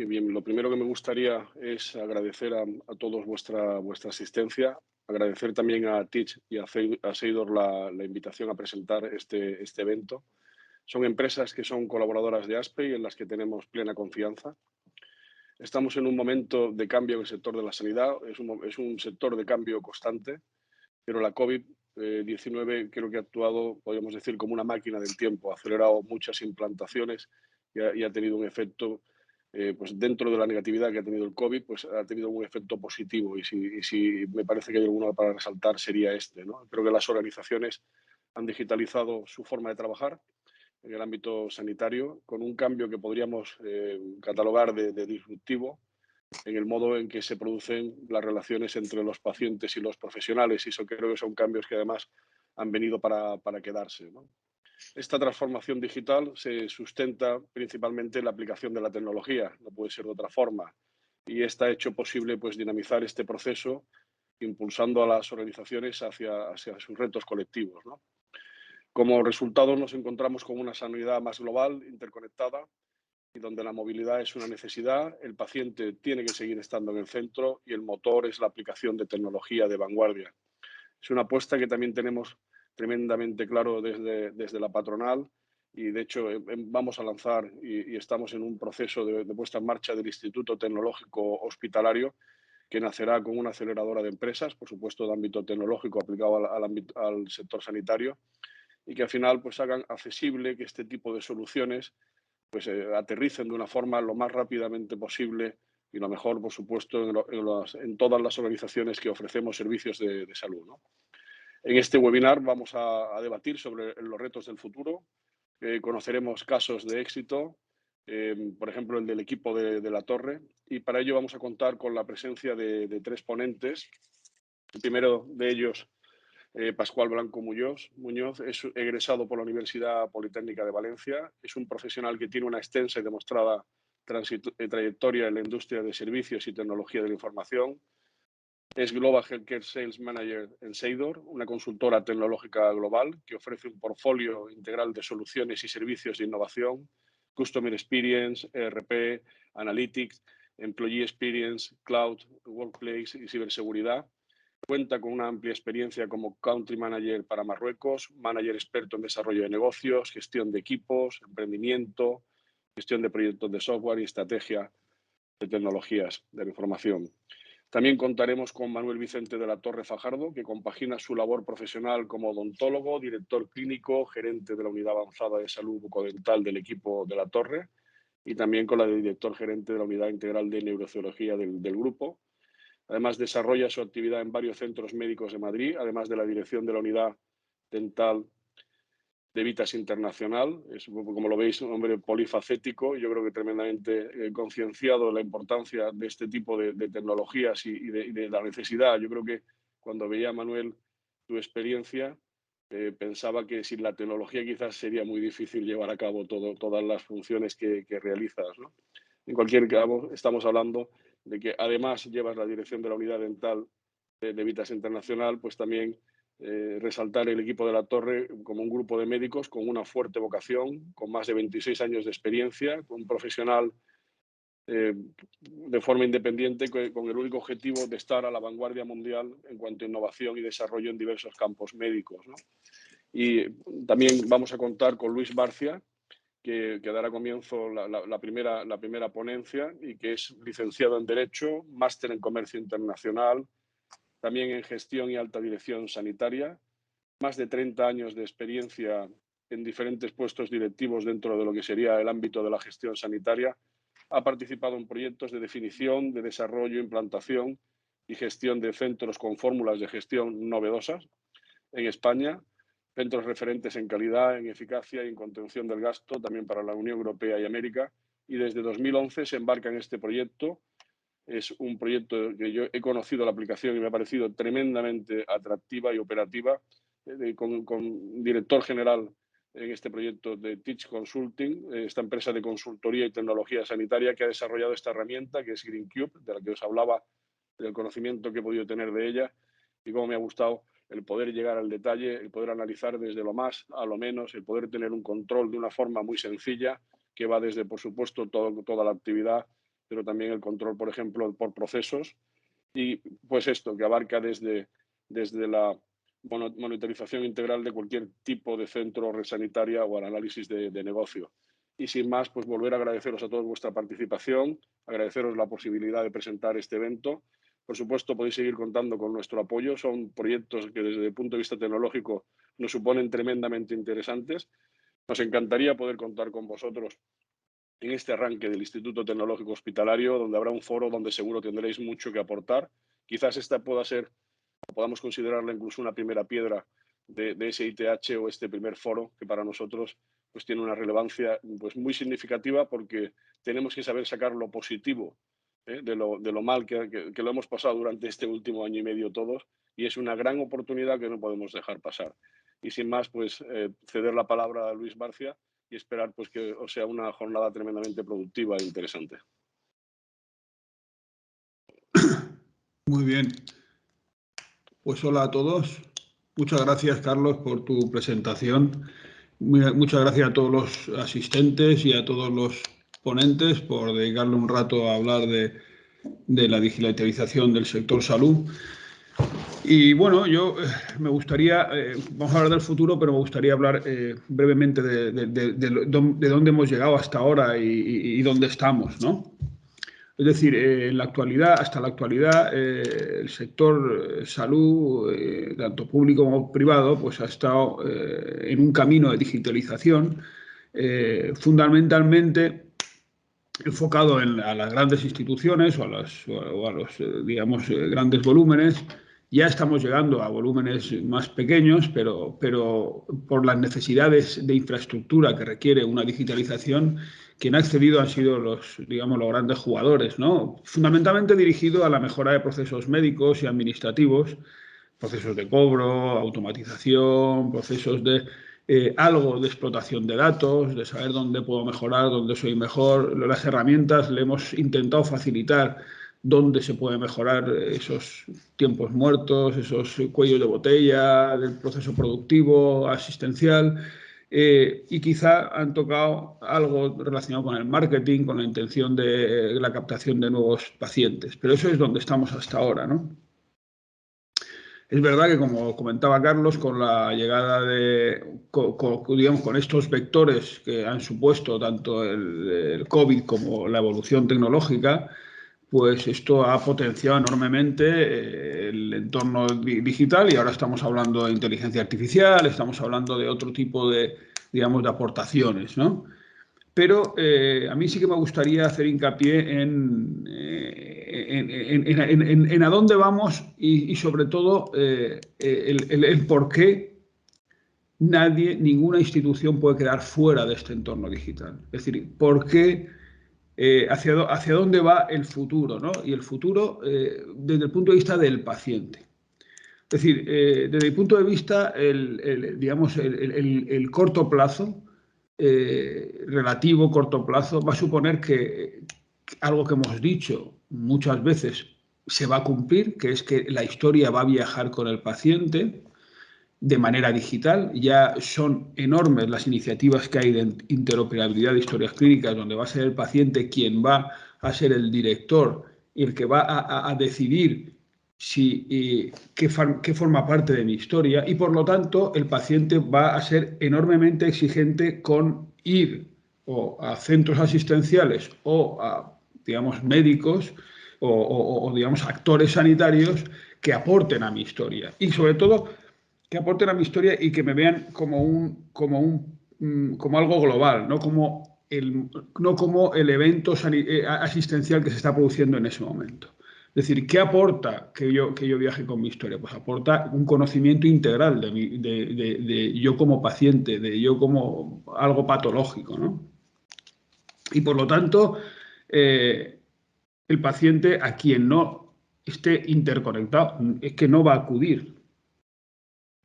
Sí, bien, lo primero que me gustaría es agradecer a todos vuestra asistencia, agradecer también a Teach y a Seidor la invitación a presentar este evento. Son empresas que son colaboradoras de ASPE y en las que tenemos plena confianza. Estamos en un momento de cambio en el sector de la sanidad, es un sector de cambio constante, pero la COVID-19 creo que ha actuado, podríamos decir, como una máquina del tiempo, ha acelerado muchas implantaciones y ha tenido un efecto, pues dentro de la negatividad que ha tenido el COVID, pues ha tenido un efecto positivo y si me parece que hay alguno para resaltar sería este, ¿no? Creo que las organizaciones han digitalizado su forma de trabajar en el ámbito sanitario con un cambio que podríamos catalogar de disruptivo en el modo en que se producen las relaciones entre los pacientes y los profesionales, y eso creo que son cambios que además han venido para quedarse, ¿no? Esta transformación digital se sustenta principalmente en la aplicación de la tecnología, no puede ser de otra forma, y está hecho posible pues, dinamizar este proceso impulsando a las organizaciones hacia sus retos colectivos, ¿no? Como resultado nos encontramos con una sanidad más global, interconectada, y donde la movilidad es una necesidad, el paciente tiene que seguir estando en el centro y el motor es la aplicación de tecnología de vanguardia. Es una apuesta que también tenemos tremendamente claro desde la patronal y, de hecho, vamos a lanzar y estamos en un proceso de puesta en marcha del Instituto Tecnológico Hospitalario que nacerá con una aceleradora de empresas, por supuesto, de ámbito tecnológico aplicado al sector sanitario y que al final pues hagan accesible que este tipo de soluciones pues aterricen de una forma lo más rápidamente posible y lo mejor, por supuesto, en todas las organizaciones que ofrecemos servicios de salud, ¿no? En este webinar vamos a debatir sobre los retos del futuro. Conoceremos casos de éxito, por ejemplo, el del equipo de La Torre, y para ello vamos a contar con la presencia de tres ponentes. El primero de ellos, Pascual Blanco Muñoz es egresado por la Universidad Politécnica de Valencia. Es un profesional que tiene una extensa y demostrada trayectoria en la industria de servicios y tecnología de la información. Es Global Healthcare Sales Manager en Seidor, una consultora tecnológica global que ofrece un portfolio integral de soluciones y servicios de innovación, Customer Experience, ERP, Analytics, Employee Experience, Cloud, Workplace y ciberseguridad. Cuenta con una amplia experiencia como Country Manager para Marruecos, Manager experto en desarrollo de negocios, gestión de equipos, emprendimiento, gestión de proyectos de software y estrategia de tecnologías de la información. También contaremos con Manuel Vicente de la Torre Fajardo, que compagina su labor profesional como odontólogo, director clínico, gerente de la Unidad Avanzada de Salud Bucodental del equipo de la Torre y también con la de director gerente de la Unidad Integral de Neurociología del grupo. Además, desarrolla su actividad en varios centros médicos de Madrid, además de la dirección de la Unidad Dental de Vitas Internacional. Es, como lo veis, un hombre polifacético. Yo creo que tremendamente concienciado de la importancia de este tipo de tecnologías y de la necesidad. Yo creo que cuando veía a Manuel tu experiencia, pensaba que sin la tecnología quizás sería muy difícil llevar a cabo todas las funciones que realizas, ¿no? En cualquier caso, estamos hablando de que además llevas la dirección de la unidad dental de Vitas Internacional, pues también resaltar el equipo de la Torre como un grupo de médicos con una fuerte vocación, con más de 26 años de experiencia, con un profesional de forma independiente, con el único objetivo de estar a la vanguardia mundial en cuanto a innovación y desarrollo en diversos campos médicos, ¿no? Y también vamos a contar con Luis Barcia, que dará comienzo la primera ponencia y que es licenciado en Derecho, máster en Comercio Internacional, también en Gestión y Alta Dirección Sanitaria, más de 30 años de experiencia en diferentes puestos directivos dentro de lo que sería el ámbito de la gestión sanitaria. Ha participado en proyectos de definición, de desarrollo, implantación y gestión de centros con fórmulas de gestión novedosas en España, centros referentes en calidad, en eficacia y en contención del gasto, también para la Unión Europea y América. Y desde 2011 se embarca en este proyecto. Es un proyecto que yo he conocido la aplicación y me ha parecido tremendamente atractiva y operativa, con director general en este proyecto de Teach Consulting, esta empresa de consultoría y tecnología sanitaria que ha desarrollado esta herramienta que es GreenCube, de la que os hablaba, del conocimiento que he podido tener de ella y cómo me ha gustado el poder llegar al detalle, el poder analizar desde lo más a lo menos, el poder tener un control de una forma muy sencilla que va desde, por supuesto, toda la actividad pero también el control, por ejemplo, por procesos. Y pues esto, que abarca desde la monitorización integral de cualquier tipo de centro o red sanitaria o al análisis de negocio. Y sin más, pues volver a agradeceros a todos vuestra participación, agradeceros la posibilidad de presentar este evento. Por supuesto, podéis seguir contando con nuestro apoyo. Son proyectos que desde el punto de vista tecnológico nos suponen tremendamente interesantes. Nos encantaría poder contar con vosotros en este arranque del Instituto Tecnológico Hospitalario, donde habrá un foro donde seguro tendréis mucho que aportar. Quizás esta pueda ser, podamos considerarla incluso una primera piedra de ese ITH o este primer foro, que para nosotros pues tiene una relevancia pues muy significativa, porque tenemos que saber sacar lo positivo de lo mal que lo hemos pasado durante este último año y medio todos, y es una gran oportunidad que no podemos dejar pasar. Y sin más, pues ceder la palabra a Luis Barcia y esperar pues que os sea una jornada tremendamente productiva e interesante. Muy bien. Pues hola a todos. Muchas gracias, Carlos, por tu presentación. Muchas gracias a todos los asistentes y a todos los ponentes por dedicarle un rato a hablar de la digitalización del sector salud. Y bueno, yo me gustaría, vamos a hablar del futuro, pero me gustaría hablar brevemente de dónde hemos llegado hasta ahora y dónde estamos, ¿no? Es decir, en la actualidad, hasta la actualidad, el sector salud, tanto público como privado, pues ha estado en un camino de digitalización fundamentalmente enfocado a las grandes instituciones o a los digamos, grandes volúmenes. Ya estamos llegando a volúmenes más pequeños, pero por las necesidades de infraestructura que requiere una digitalización, quien ha accedido han sido los grandes jugadores, ¿no? Fundamentalmente dirigido a la mejora de procesos médicos y administrativos, procesos de cobro, automatización, procesos de algo de explotación de datos, de saber dónde puedo mejorar, dónde soy mejor. Las herramientas le hemos intentado facilitar dónde se puede mejorar esos tiempos muertos, esos cuellos de botella del proceso productivo, asistencial. Y quizá han tocado algo relacionado con el marketing, con la intención de la captación de nuevos pacientes. Pero eso es donde estamos hasta ahora, ¿no? Es verdad que, como comentaba Carlos, con la llegada con estos vectores que han supuesto tanto el COVID como la evolución tecnológica, pues esto ha potenciado enormemente el entorno digital, y ahora estamos hablando de inteligencia artificial, estamos hablando de otro tipo de aportaciones, ¿no? Pero a mí sí que me gustaría hacer hincapié en a dónde vamos y sobre todo el por qué ninguna institución puede quedar fuera de este entorno digital. Es decir, por qué, hacia dónde va el futuro, ¿no? Y el futuro desde el punto de vista del paciente. Es decir, desde el punto de vista, el corto plazo, relativo corto plazo, va a suponer que algo que hemos dicho muchas veces se va a cumplir, que es que la historia va a viajar con el paciente de manera digital. Ya son enormes las iniciativas que hay de interoperabilidad de historias clínicas, donde va a ser el paciente quien va a ser el director y el que va a decidir qué forma parte de mi historia, y por lo tanto el paciente va a ser enormemente exigente con ir o a centros asistenciales o a, digamos, médicos o digamos, actores sanitarios que aporten a mi historia, y sobre todo que aporten a mi historia y que me vean como algo global, no como el evento asistencial que se está produciendo en ese momento. Es decir, ¿qué aporta que yo viaje con mi historia? Pues aporta un conocimiento integral de yo como paciente, de yo como algo patológico, ¿no? Y por lo tanto, el paciente, a quien no esté interconectado, es que no va a acudir,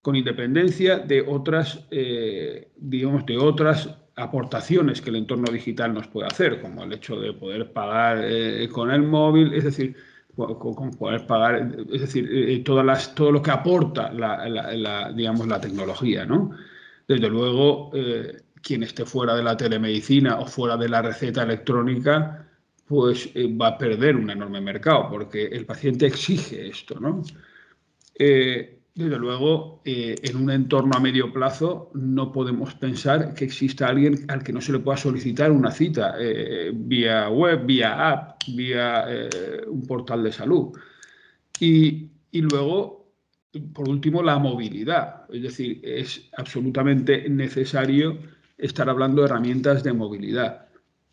con independencia de otras, de otras aportaciones que el entorno digital nos puede hacer, como el hecho de poder pagar con el móvil, es decir, con poder pagar, es decir, todo lo que aporta la tecnología, ¿no? Desde luego, quien esté fuera de la telemedicina o fuera de la receta electrónica, pues va a perder un enorme mercado, porque el paciente exige esto, ¿no? Desde luego, en un entorno a medio plazo no podemos pensar que exista alguien al que no se le pueda solicitar una cita vía web, vía app, vía un portal de salud. Y luego, por último, la movilidad. Es decir, es absolutamente necesario estar hablando de herramientas de movilidad.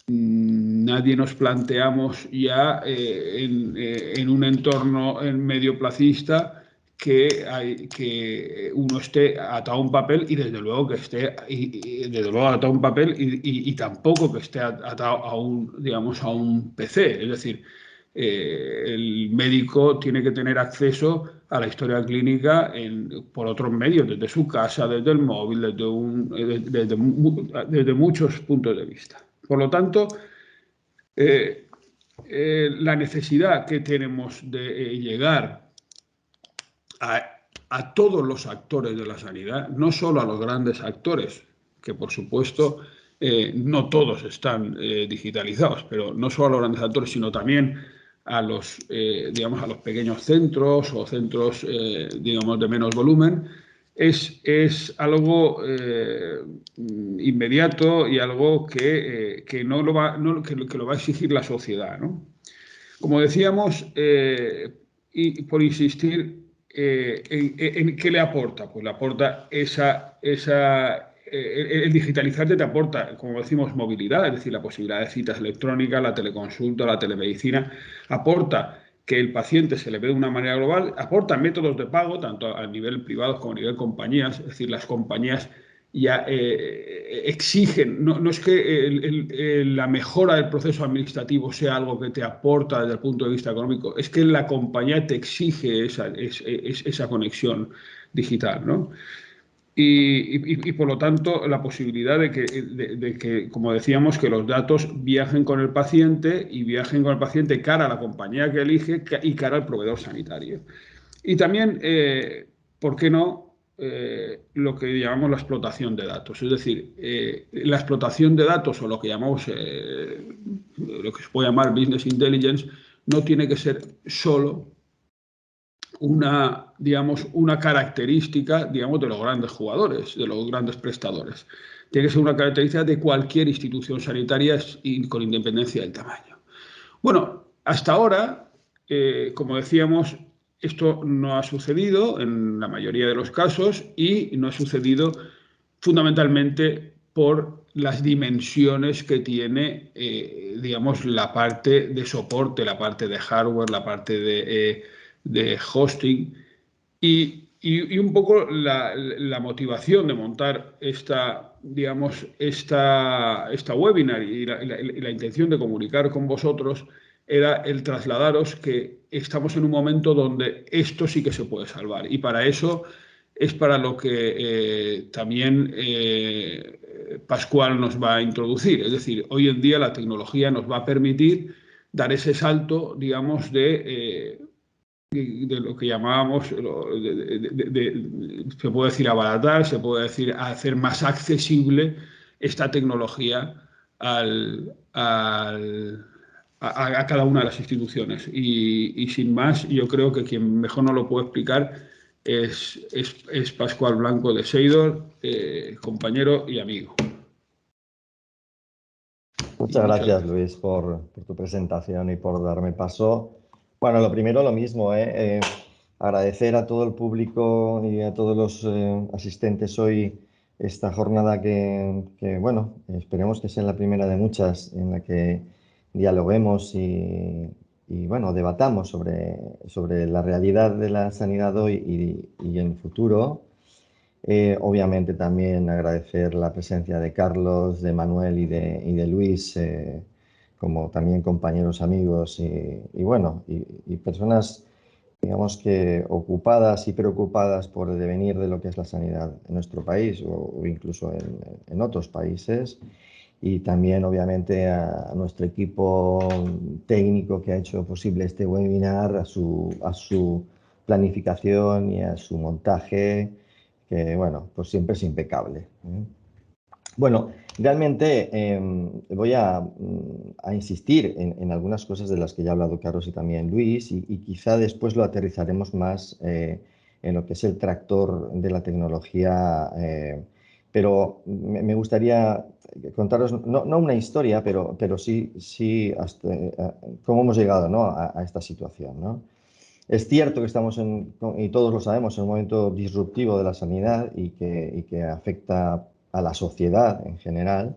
Nadie nos planteamos ya en un entorno medioplacista que uno esté atado a un papel y desde luego que esté desde luego atado a un papel y tampoco que esté atado a un, digamos, a un PC. Es decir, el médico tiene que tener acceso a la historia clínica por otros medios, desde su casa, desde el móvil, desde muchos puntos de vista. Por lo tanto, la necesidad que tenemos de llegar a todos los actores de la sanidad, no solo a los grandes actores, que por supuesto no todos están digitalizados, pero no solo a los grandes actores, sino también a los, digamos, a los pequeños centros o centros, digamos, de menos volumen, es algo inmediato y algo que lo va a exigir la sociedad, ¿no? Como decíamos, y por insistir, ¿en qué le aporta? Pues le aporta el digitalizarte te aporta, como decimos, movilidad, es decir, la posibilidad de citas electrónicas, la teleconsulta, la telemedicina, aporta que el paciente se le ve de una manera global, aporta métodos de pago, tanto a nivel privado como a nivel compañías, es decir, las compañías ya exigen, no es que la mejora del proceso administrativo sea algo que te aporta desde el punto de vista económico, es que la compañía te exige esa conexión digital, ¿no? Y por lo tanto, la posibilidad de que, como decíamos, que los datos viajen con el paciente y viajen con el paciente cara a la compañía que elige y cara al proveedor sanitario. Y también, ¿por qué no? Lo que llamamos la explotación de datos. Es decir, la explotación de datos o lo que llamamos, lo que se puede llamar business intelligence, no tiene que ser solo digamos, una característica, digamos, de los grandes jugadores, de los grandes prestadores. Tiene que ser una característica de cualquier institución sanitaria y con independencia del tamaño. Bueno, hasta ahora, como decíamos, esto no ha sucedido en la mayoría de los casos y no ha sucedido fundamentalmente por las dimensiones que tiene, digamos, la parte de soporte, la parte de hardware, la parte de hosting y un poco la motivación de montar digamos, esta webinar y la intención de comunicar con vosotros era el trasladaros que estamos en un momento donde esto sí que se puede salvar. Y para eso es para lo que también Pascual nos va a introducir. Es decir, hoy en día la tecnología nos va a permitir dar ese salto, digamos, de lo que llamábamos, se puede decir abaratar, se puede decir hacer más accesible esta tecnología a cada una de las instituciones. Y sin más, yo creo que quien mejor nos lo puede explicar es Pascual Blanco de Seidor, compañero y amigo. Muchas gracias, Luis, por tu presentación y por darme paso. Bueno, lo primero, lo mismo, agradecer a todo el público y a todos los asistentes hoy esta jornada que, bueno, esperemos que sea la primera de muchas en la que dialoguemos y bueno, debatamos sobre la realidad de la sanidad hoy y en el futuro. Obviamente también agradecer la presencia de Carlos, de Manuel y de Luis, como también compañeros, amigos y bueno, y personas, digamos que ocupadas y preocupadas por el devenir de lo que es la sanidad en nuestro país o incluso en otros países. Y también, obviamente, a nuestro equipo técnico que ha hecho posible este webinar, a su planificación y a su montaje, que, bueno, pues siempre es impecable. Bueno, realmente voy a insistir en algunas cosas de las que ya ha hablado Carlos y también Luis, y quizá después lo aterrizaremos más en lo que es el tractor de la tecnología. Pero me gustaría contaros, no una historia, pero sí hasta, cómo hemos llegado, ¿no?, a esta situación, ¿no? Es cierto que estamos y todos lo sabemos, en un momento disruptivo de la sanidad y que afecta a la sociedad en general.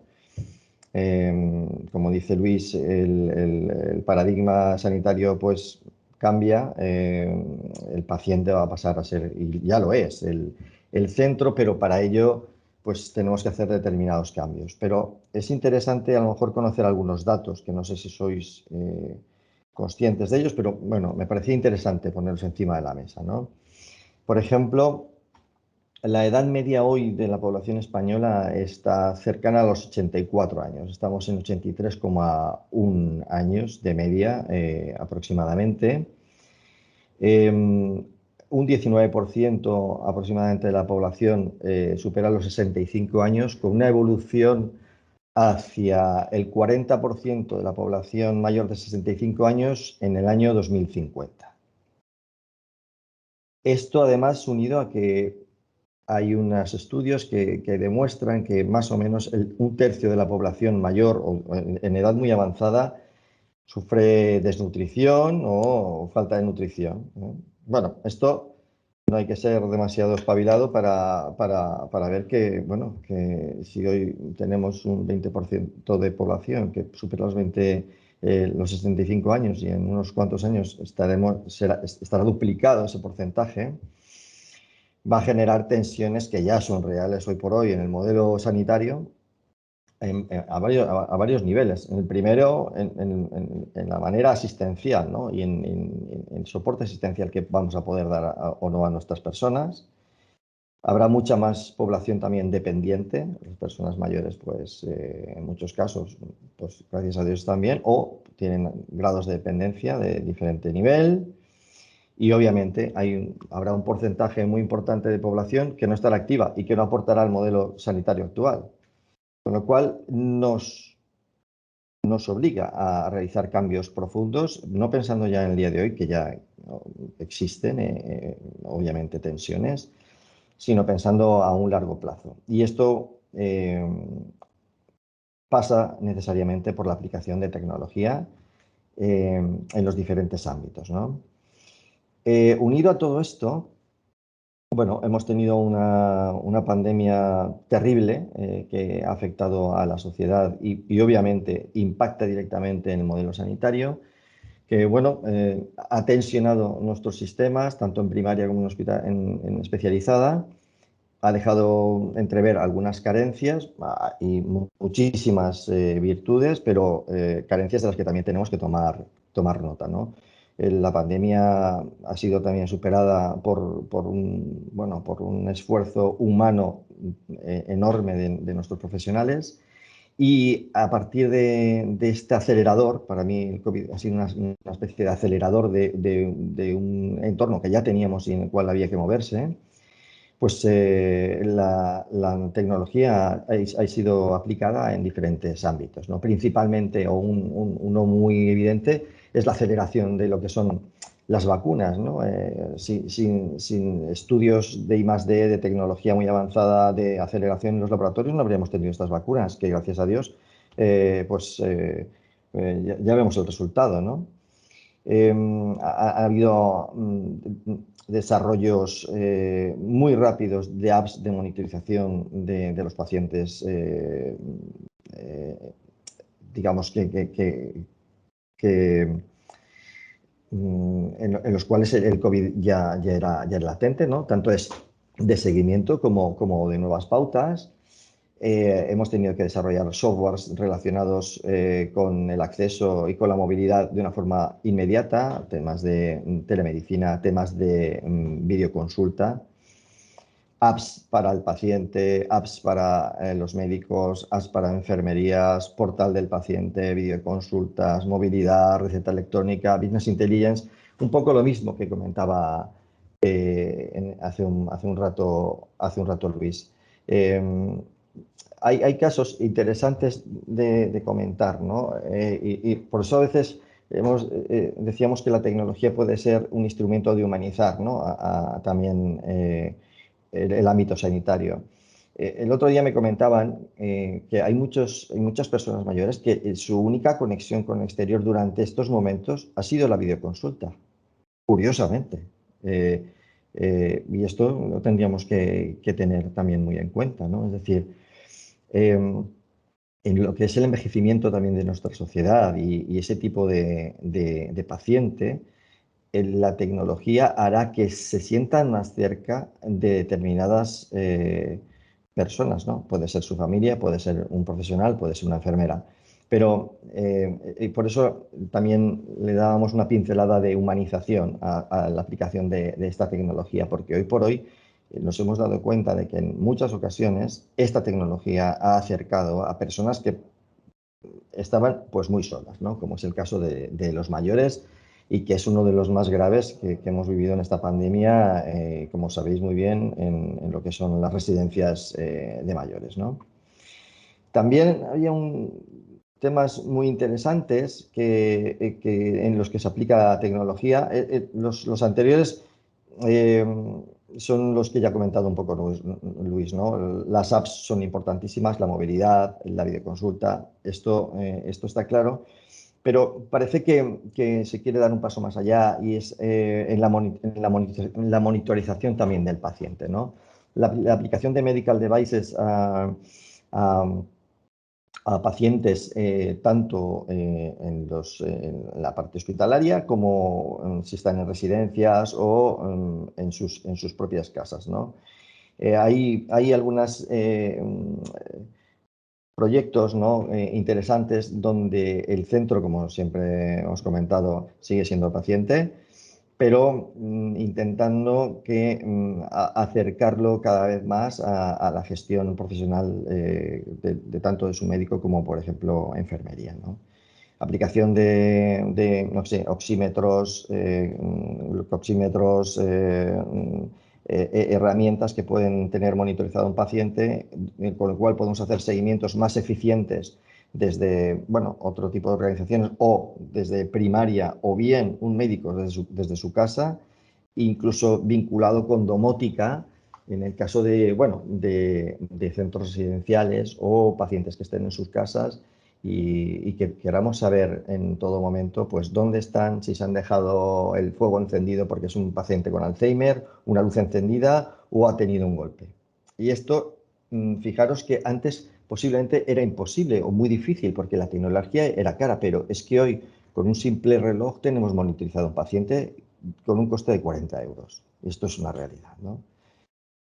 Como dice Luis, el paradigma sanitario pues cambia, el paciente va a pasar a ser, y ya lo es, el centro, pero para ello pues tenemos que hacer determinados cambios. Pero es interesante a lo mejor conocer algunos datos, que no sé si sois conscientes de ellos, pero bueno, me parecía interesante ponerlos encima de la mesa, ¿no? Por ejemplo, la edad media hoy de la población española está cercana a los 84 años. Estamos en 83,1 años de media aproximadamente. Un 19% aproximadamente de la población supera los 65 años, con una evolución hacia el 40% de la población mayor de 65 años en el año 2050. Esto además unido a que hay unos estudios que demuestran que más o menos un tercio de la población mayor o en edad muy avanzada sufre desnutrición o falta de nutrición, ¿no? Bueno, esto no hay que ser demasiado espabilado para ver que, bueno, que si hoy tenemos un 20% de población que supera los 65 años y en unos cuantos años estará duplicado ese porcentaje, va a generar tensiones que ya son reales hoy por hoy en el modelo sanitario a varios niveles. En el primero, en la manera asistencial, ¿no?, y en el soporte asistencial que vamos a poder dar o no a nuestras personas. Habrá mucha más población también dependiente, las personas mayores, pues en muchos casos, pues gracias a Dios también, o tienen grados de dependencia de diferente nivel. Y obviamente habrá un porcentaje muy importante de población que no estará activa y que no aportará al modelo sanitario actual. Con lo cual nos obliga a realizar cambios profundos, no pensando ya en el día de hoy, que ya existen, obviamente, tensiones, sino pensando a un largo plazo. Y esto pasa necesariamente por la aplicación de tecnología en los diferentes ámbitos, ¿no? Unido a todo esto, bueno, hemos tenido una pandemia terrible que ha afectado a la sociedad y obviamente impacta directamente en el modelo sanitario, que bueno, ha tensionado nuestros sistemas, tanto en primaria como en hospital, en especializada, ha dejado entrever algunas carencias y muchísimas virtudes, pero carencias de las que también tenemos que tomar nota, ¿no? La pandemia ha sido también superada por un esfuerzo humano enorme de nuestros profesionales, y a partir de este acelerador, para mí el COVID ha sido una especie de acelerador de un entorno que ya teníamos y en el cual había que moverse. Pues la tecnología ha sido aplicada en diferentes ámbitos, ¿no? Principalmente, o uno muy evidente, es la aceleración de lo que son las vacunas, ¿no? Sin estudios de I+D, de tecnología muy avanzada, de aceleración en los laboratorios, no habríamos tenido estas vacunas, que gracias a Dios ya vemos el resultado, ¿no? Ha habido desarrollos muy rápidos de apps de monitorización de los pacientes, digamos en los cuales el COVID ya era latente, ¿no? Tanto es de seguimiento como de nuevas pautas. Hemos tenido que desarrollar softwares relacionados con el acceso y con la movilidad de una forma inmediata, temas de telemedicina, temas de videoconsulta, apps para el paciente, apps para los médicos, apps para enfermerías, portal del paciente, videoconsultas, movilidad, receta electrónica, business intelligence, un poco lo mismo que comentaba hace un rato Luis. hay casos interesantes de comentar, ¿no? Y por eso a veces decíamos que la tecnología puede ser un instrumento de humanizar, ¿no? También el ámbito sanitario. El otro día me comentaban que hay muchas personas mayores que su única conexión con el exterior durante estos momentos ha sido la videoconsulta, curiosamente. Y esto lo tendríamos que tener también muy en cuenta, ¿no? Es decir, en lo que es el envejecimiento también de nuestra sociedad y ese tipo de paciente, la tecnología hará que se sientan más cerca de determinadas personas, ¿no? Puede ser su familia, puede ser un profesional, puede ser una enfermera. Pero por eso también le dábamos una pincelada de humanización a la aplicación de esta tecnología, porque hoy por hoy nos hemos dado cuenta de que en muchas ocasiones esta tecnología ha acercado a personas que estaban pues muy solas, ¿no? Como es el caso de los mayores y que es uno de los más graves que hemos vivido en esta pandemia, como sabéis muy bien, en lo que son las residencias de mayores, ¿no? También había temas muy interesantes en los que se aplica la tecnología. Los anteriores son los que ya ha comentado un poco Luis, ¿no? Las apps son importantísimas, la movilidad, la videoconsulta, esto está claro, pero parece que se quiere dar un paso más allá y es en la monitorización también del paciente, ¿no? La aplicación de medical devices a pacientes tanto en la parte hospitalaria como si están en residencias o en sus propias casas, ¿no? Hay algunos proyectos, ¿no? Interesantes donde el centro, como siempre hemos comentado, sigue siendo el paciente, pero intentando acercarlo cada vez más a la gestión profesional de tanto de su médico como, por ejemplo, enfermería, ¿no? Aplicación no sé, oxímetros, glucoxímetros, herramientas que pueden tener monitorizado un paciente, con lo cual podemos hacer seguimientos más eficientes desde, bueno, otro tipo de organizaciones o desde primaria o bien un médico desde su casa, incluso vinculado con domótica en el caso de, bueno, de centros residenciales o pacientes que estén en sus casas y que queramos saber en todo momento pues dónde están, si se han dejado el fuego encendido porque es un paciente con Alzheimer, una luz encendida o ha tenido un golpe. Y esto, fijaros que antes posiblemente era imposible o muy difícil porque la tecnología era cara, pero es que hoy con un simple reloj tenemos monitorizado a un paciente con un coste de 40 euros. Esto es una realidad, ¿no?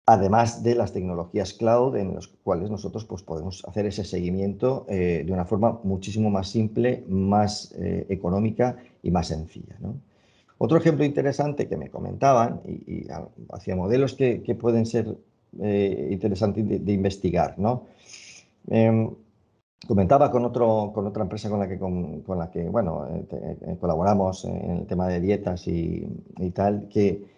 Además de las tecnologías cloud en las cuales nosotros pues, podemos hacer ese seguimiento de una forma muchísimo más simple, más económica y más sencilla, ¿no? Otro ejemplo interesante que me comentaban y hacia modelos que pueden ser interesantes de investigar, ¿no? Comentaba con otra empresa con la que bueno, colaboramos en el tema de dietas y tal, que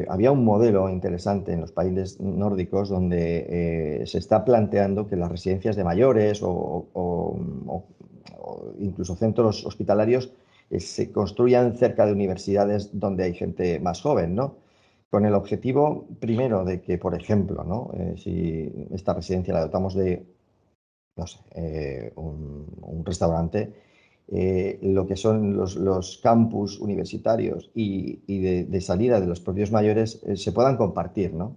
había un modelo interesante en los países nórdicos donde se está planteando que las residencias de mayores o incluso centros hospitalarios se construyan cerca de universidades donde hay gente más joven, ¿no? Con el objetivo, primero, de que, por ejemplo, ¿no? Si esta residencia la dotamos de, no sé, un restaurante, lo que son los campus universitarios y de salida de los propios mayores se puedan compartir, ¿no?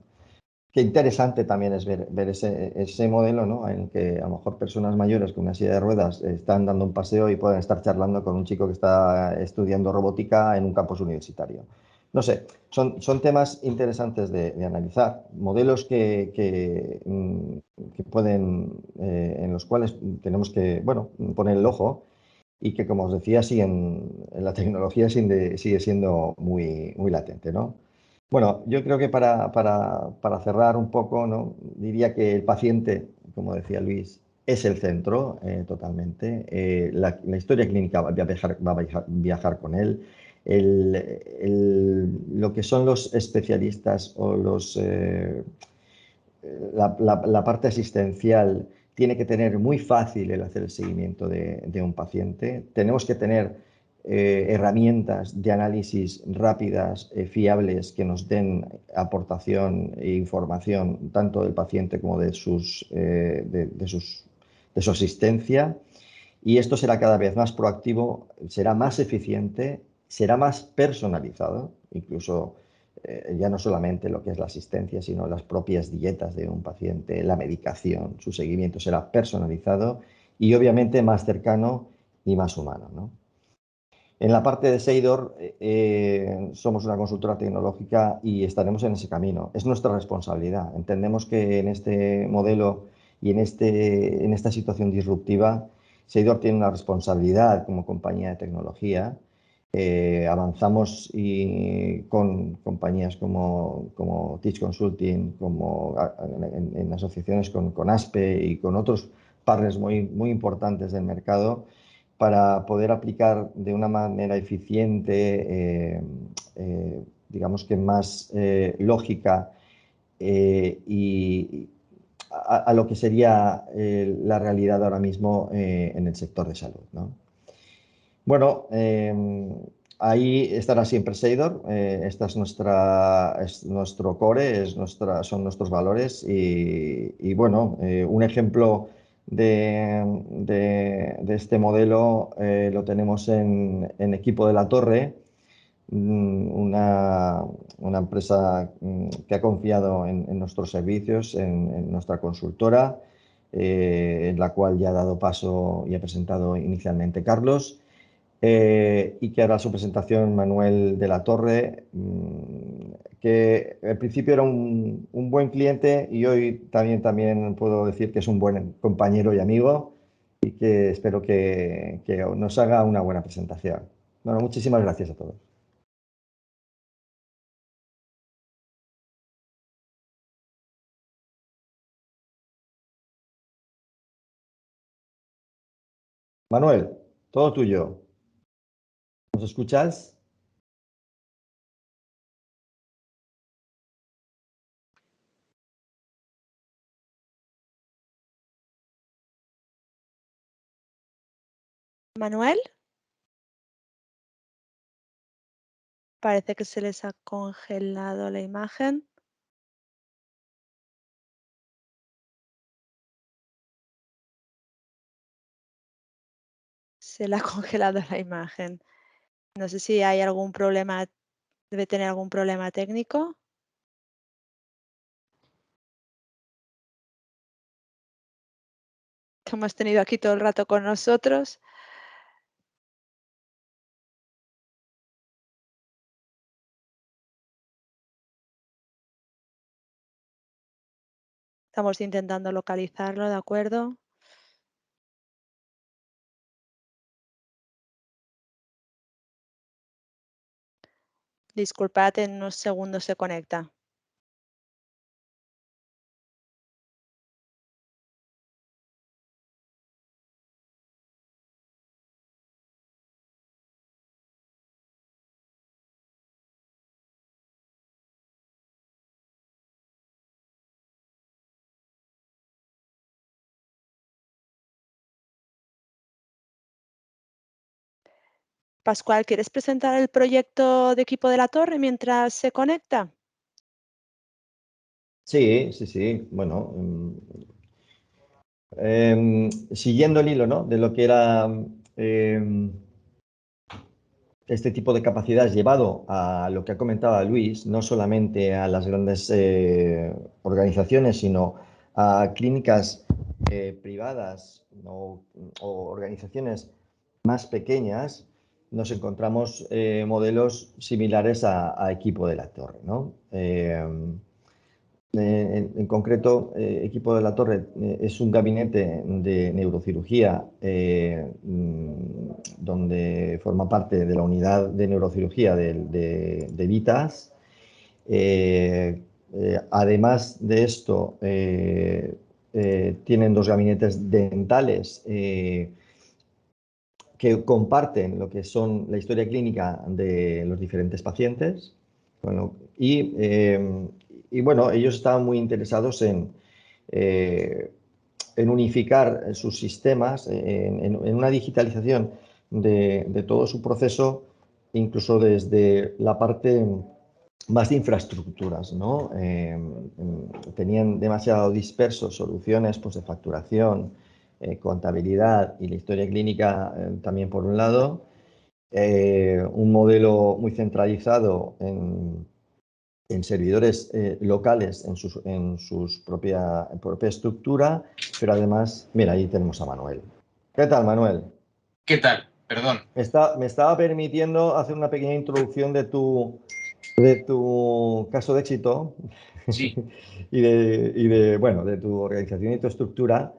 Qué interesante también es ver ese modelo, ¿no? En que a lo mejor personas mayores con una silla de ruedas están dando un paseo y pueden estar charlando con un chico que está estudiando robótica en un campus universitario. No sé, son temas interesantes de analizar, modelos que pueden, en los cuales tenemos que, bueno, poner el ojo y que, como os decía, la tecnología sigue siendo muy, muy latente, ¿no? Bueno, yo creo que para cerrar un poco, ¿no? Diría que el paciente, como decía Luis, es el centro totalmente. La historia clínica va a viajar con él. Lo que son los especialistas o la parte asistencial tiene que tener muy fácil el hacer el seguimiento de un paciente. Tenemos que tener herramientas de análisis rápidas, fiables, que nos den aportación e información tanto del paciente como de su asistencia. Y esto será cada vez más proactivo, será más eficiente, será más personalizado, incluso ya no solamente lo que es la asistencia, sino las propias dietas de un paciente, la medicación, su seguimiento será personalizado y obviamente más cercano y más humano, ¿no? En la parte de Seidor, somos una consultora tecnológica y estaremos en ese camino. Es nuestra responsabilidad. Entendemos que en este modelo y en esta situación disruptiva, Seidor tiene una responsabilidad como compañía de tecnología. Avanzamos con compañías como Teach Consulting, en asociaciones con ASPE y con otros partners muy importantes del mercado, para poder aplicar de una manera eficiente, digamos que más lógica, y a lo que sería la realidad ahora mismo en el sector de salud, ¿no? Bueno, ahí estará siempre Seidor. Esta es nuestro core, son nuestros valores y bueno, un ejemplo de este modelo lo tenemos en Equipo de la Torre, una empresa que ha confiado en nuestros servicios, en nuestra consultora, en la cual ya ha dado paso y ha presentado inicialmente Carlos. Y que hará su presentación Manuel de la Torre, que al principio era un buen cliente y hoy también puedo decir que es un buen compañero y amigo, y que espero que nos haga una buena presentación. Bueno, muchísimas gracias a todos. Manuel, todo tuyo. ¿Nos escuchas? Manuel, parece que se les ha congelado la imagen. Se le ha congelado la imagen. No sé si hay algún problema, debe tener algún problema técnico. Que hemos tenido aquí todo el rato con nosotros. Estamos intentando localizarlo, ¿de acuerdo? Disculpad, en unos segundos se conecta. Pascual, ¿quieres presentar el proyecto de Equipo de la Torre mientras se conecta? Sí. Bueno, siguiendo el hilo, ¿no?, de lo que era este tipo de capacidades llevado a lo que ha comentado Luis, no solamente a las grandes organizaciones, sino a clínicas privadas o organizaciones más pequeñas, nos encontramos modelos similares a Equipo de la Torre, ¿no? En concreto, Equipo de la Torre es un gabinete de neurocirugía donde forma parte de la unidad de neurocirugía de Vitas. Además de esto, tienen dos gabinetes dentales que comparten lo que son la historia clínica de los diferentes pacientes. Bueno, bueno, ellos estaban muy interesados en unificar sus sistemas, en una digitalización de todo su proceso, incluso desde la parte más de infraestructuras, ¿no? Tenían demasiado dispersos soluciones pues, de facturación, contabilidad y la historia clínica también por un lado, un modelo muy centralizado en servidores locales en su propia estructura, pero además, mira, ahí tenemos a Manuel. ¿Qué tal, Manuel? ¿Qué tal? Perdón. Me estaba permitiendo hacer una pequeña introducción de tu caso de éxito. Sí. Bueno, de tu organización y tu estructura.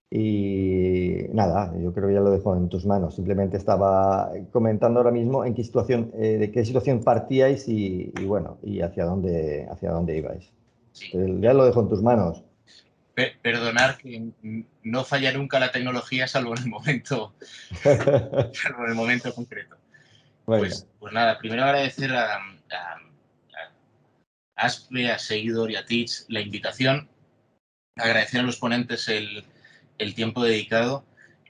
Y nada, yo creo que ya lo dejo en tus manos. Simplemente estaba comentando ahora mismo en qué situación, de qué situación partíais y bueno, y hacia dónde ibais. Sí. Ya lo dejo en tus manos. Perdonar que no falla nunca la tecnología salvo en el momento, concreto. Pues nada, primero agradecer a Aspe, a Seguidor y a Teach la invitación, agradecer a los ponentes el tiempo dedicado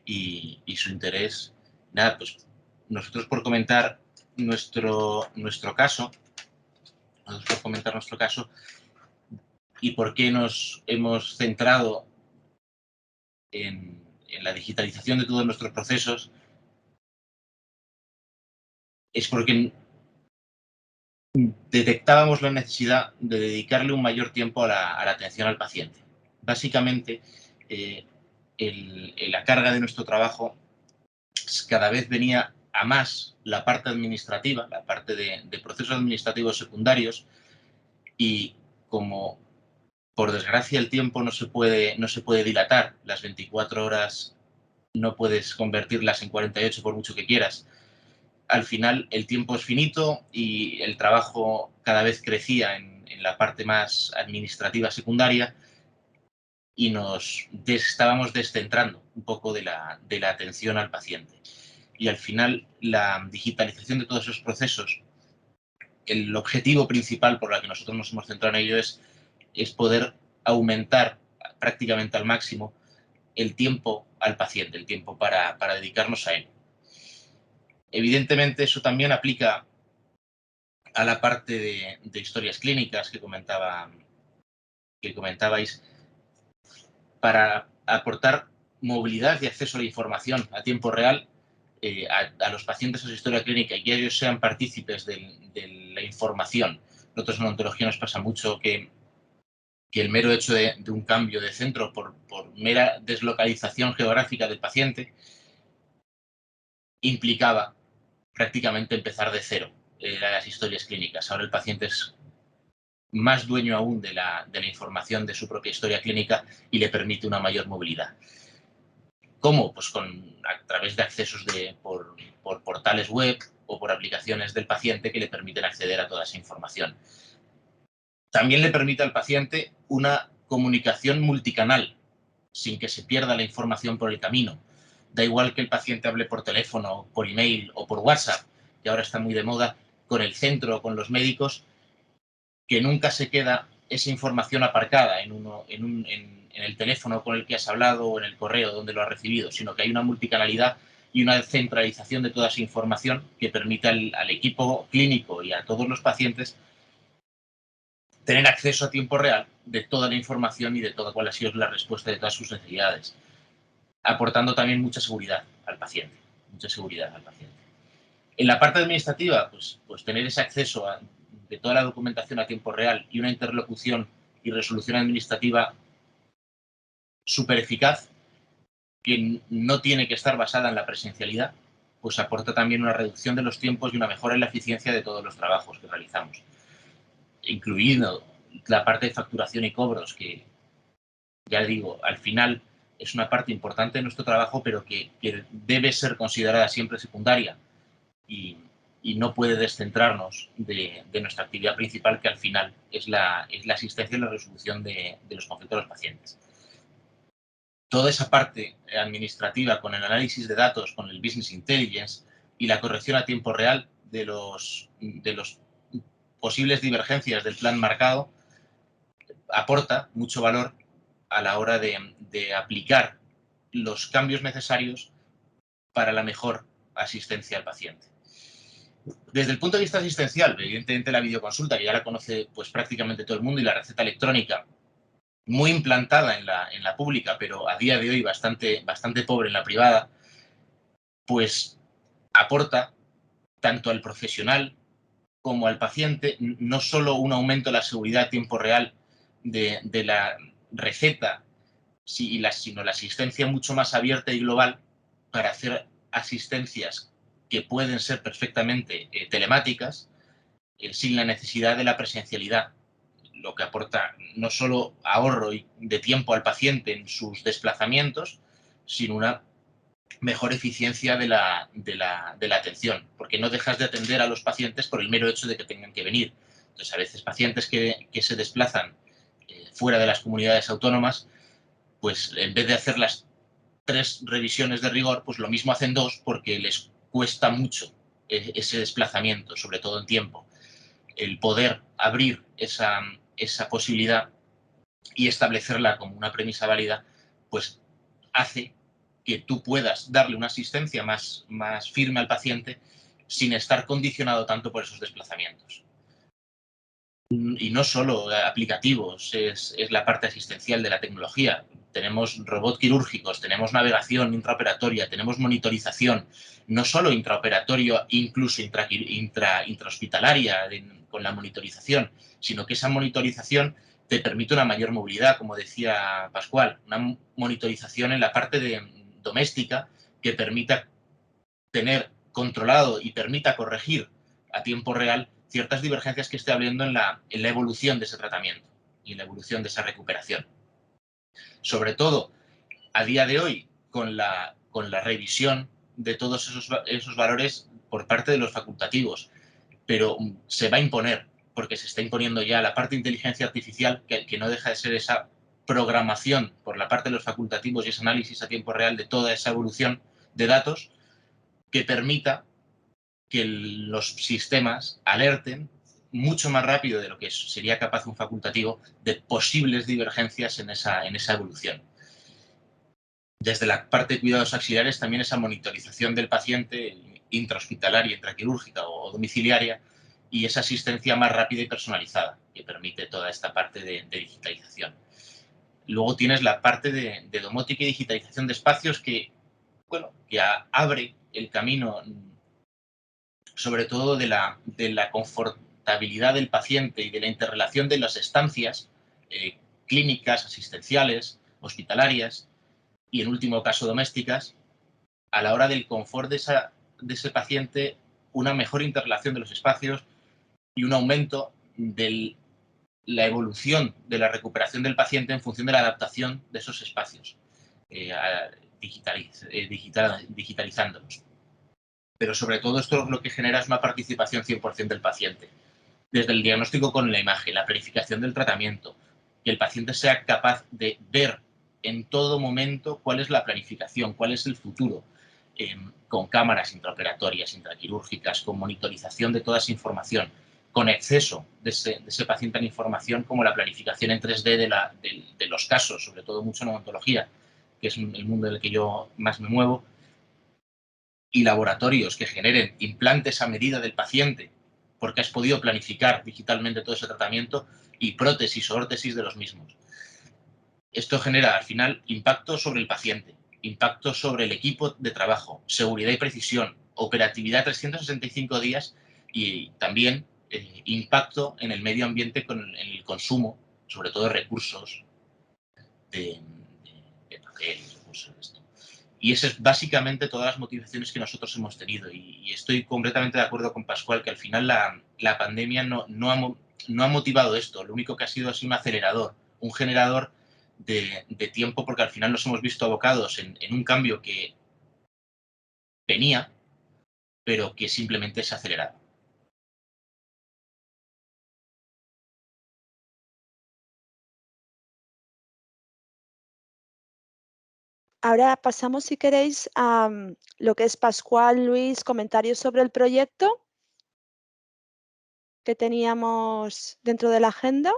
y su interés. Nada, pues nosotros por comentar nuestro caso y por qué nos hemos centrado en la digitalización de todos nuestros procesos, es porque detectábamos la necesidad de dedicarle un mayor tiempo a la atención al paciente. Básicamente, la carga de nuestro trabajo cada vez venía a más la parte administrativa, la parte de procesos administrativos secundarios, y como por desgracia el tiempo no se puede dilatar, las 24 horas no puedes convertirlas en 48 por mucho que quieras. Al final el tiempo es finito y el trabajo cada vez crecía en la parte más administrativa secundaria y nos estábamos descentrando un poco de la atención al paciente. Y al final la digitalización de todos esos procesos, el objetivo principal por el que nosotros nos hemos centrado en ello es poder aumentar prácticamente al máximo el tiempo al paciente, el tiempo para dedicarnos a él. Evidentemente eso también aplica a la parte de historias clínicas que comentabais, para aportar movilidad y acceso a la información a tiempo real a los pacientes de su historia clínica y que ellos sean partícipes de la información. Nosotros en odontología nos pasa mucho que el mero hecho de un cambio de centro por mera deslocalización geográfica del paciente implicaba prácticamente empezar de cero las historias clínicas. Ahora el paciente es más dueño aún de la información de su propia historia clínica y le permite una mayor movilidad. ¿Cómo? Pues a través de accesos por portales web o por aplicaciones del paciente que le permiten acceder a toda esa información. También le permite al paciente una comunicación multicanal, sin que se pierda la información por el camino. Da igual que el paciente hable por teléfono, por email o por WhatsApp, que ahora está muy de moda, con el centro o con los médicos, que nunca se queda esa información aparcada en el teléfono con el que has hablado o en el correo donde lo has recibido, sino que hay una multicanalidad y una centralización de toda esa información que permite al equipo clínico y a todos los pacientes tener acceso a tiempo real de toda la información y de toda cuál ha sido la respuesta de todas sus necesidades, aportando también mucha seguridad al paciente. En la parte administrativa, pues tener ese acceso de toda la documentación a tiempo real y una interlocución y resolución administrativa súper eficaz, que no tiene que estar basada en la presencialidad, pues aporta también una reducción de los tiempos y una mejora en la eficiencia de todos los trabajos que realizamos, incluido la parte de facturación y cobros, que ya digo, al final es una parte importante de nuestro trabajo, pero que debe ser considerada siempre secundaria y no puede descentrarnos de nuestra actividad principal, que al final es la asistencia y la resolución de los conflictos de los pacientes. Toda esa parte administrativa con el análisis de datos, con el business intelligence y la corrección a tiempo real de los posibles divergencias del plan marcado, aporta mucho valor a la hora de aplicar los cambios necesarios para la mejor asistencia al paciente. Desde el punto de vista asistencial, evidentemente la videoconsulta, que ya la conoce pues prácticamente todo el mundo, y la receta electrónica, muy implantada en la pública, pero a día de hoy bastante pobre en la privada, pues aporta tanto al profesional como al paciente no solo un aumento de la seguridad a tiempo real de la receta, sino la asistencia mucho más abierta y global para hacer asistencias que pueden ser perfectamente telemáticas, sin la necesidad de la presencialidad, lo que aporta no solo ahorro de tiempo al paciente en sus desplazamientos, sino una mejor eficiencia de la atención, porque no dejas de atender a los pacientes por el mero hecho de que tengan que venir. Entonces, a veces pacientes que se desplazan fuera de las comunidades autónomas, pues en vez de hacer las 3 revisiones de rigor, pues lo mismo hacen 2 porque les cuesta mucho ese desplazamiento, sobre todo en tiempo. El poder abrir esa posibilidad y establecerla como una premisa válida, pues hace que tú puedas darle una asistencia más firme al paciente sin estar condicionado tanto por esos desplazamientos. Y no solo aplicativos, es la parte asistencial de la tecnología. Tenemos robots quirúrgicos, tenemos navegación intraoperatoria, tenemos monitorización, no solo intraoperatorio, incluso intrahospitalaria con la monitorización, sino que esa monitorización te permite una mayor movilidad, como decía Pascual, una monitorización en la parte doméstica que permita tener controlado y permita corregir a tiempo real ciertas divergencias que esté habiendo en la evolución de ese tratamiento y en la evolución de esa recuperación. Sobre todo, a día de hoy, con la revisión de todos esos valores por parte de los facultativos, pero se va a imponer, porque se está imponiendo ya la parte de inteligencia artificial, que no deja de ser esa programación por la parte de los facultativos y ese análisis a tiempo real de toda esa evolución de datos que permita que los sistemas alerten mucho más rápido de lo que sería capaz un facultativo de posibles divergencias en esa evolución. Desde la parte de cuidados auxiliares, también esa monitorización del paciente intrahospitalaria, intraquirúrgica o domiciliaria, y esa asistencia más rápida y personalizada que permite toda esta parte de digitalización. Luego tienes la parte de domótica y digitalización de espacios que abre el camino, sobre todo de la confortabilidad del paciente y de la interrelación de las estancias clínicas, asistenciales, hospitalarias y, en último caso, domésticas, a la hora del confort de ese paciente, una mejor interrelación de los espacios y un aumento de la evolución de la recuperación del paciente en función de la adaptación de esos espacios, digitalizándolos. Pero sobre todo esto lo que genera es una participación 100% del paciente. Desde el diagnóstico con la imagen, la planificación del tratamiento, que el paciente sea capaz de ver en todo momento cuál es la planificación, cuál es el futuro, con cámaras intraoperatorias, intraquirúrgicas, con monitorización de toda esa información, con acceso de ese paciente a la información, como la planificación en 3D de los casos, sobre todo mucho en odontología, que es el mundo en el que yo más me muevo, y laboratorios que generen implantes a medida del paciente, porque has podido planificar digitalmente todo ese tratamiento, y prótesis o órtesis de los mismos. Esto genera, al final, impacto sobre el paciente, impacto sobre el equipo de trabajo, seguridad y precisión, operatividad 365 días y también impacto en el medio ambiente en el consumo, sobre todo de recursos, de papel, recursos de esto. Y esas es básicamente todas las motivaciones que nosotros hemos tenido. Y estoy completamente de acuerdo con Pascual, que al final la pandemia no ha motivado esto. Lo único que ha sido un acelerador, un generador de tiempo, porque al final nos hemos visto abocados en un cambio que venía, pero que simplemente se ha acelerado. Ahora pasamos, si queréis, a lo que es Pascual, Luis, comentarios sobre el proyecto que teníamos dentro de la agenda.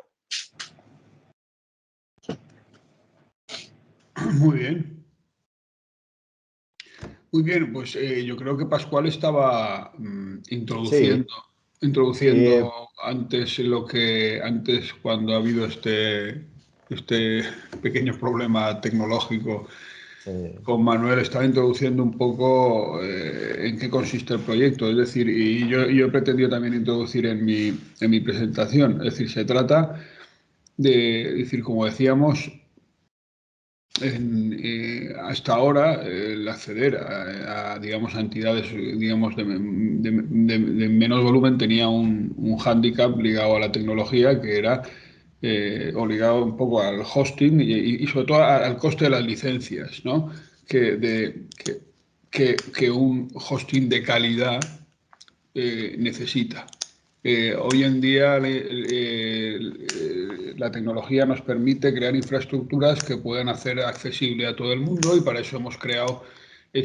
Muy bien. Muy bien, pues yo creo que Pascual estaba introduciendo sí, antes cuando ha habido este pequeño problema tecnológico sí. con Manuel, estaba introduciendo un poco en qué consiste el proyecto. Es decir, y yo he pretendido también introducir en mi presentación. Es decir, se trata de, decir, como decíamos, hasta ahora el acceder digamos, a entidades digamos, de menos volumen tenía un hándicap ligado a la tecnología que era o ligado un poco al hosting y sobre todo al coste de las licencias, ¿no? Que un hosting de calidad necesita. Hoy en día la tecnología nos permite crear infraestructuras que puedan hacer accesible a todo el mundo y para eso hemos creado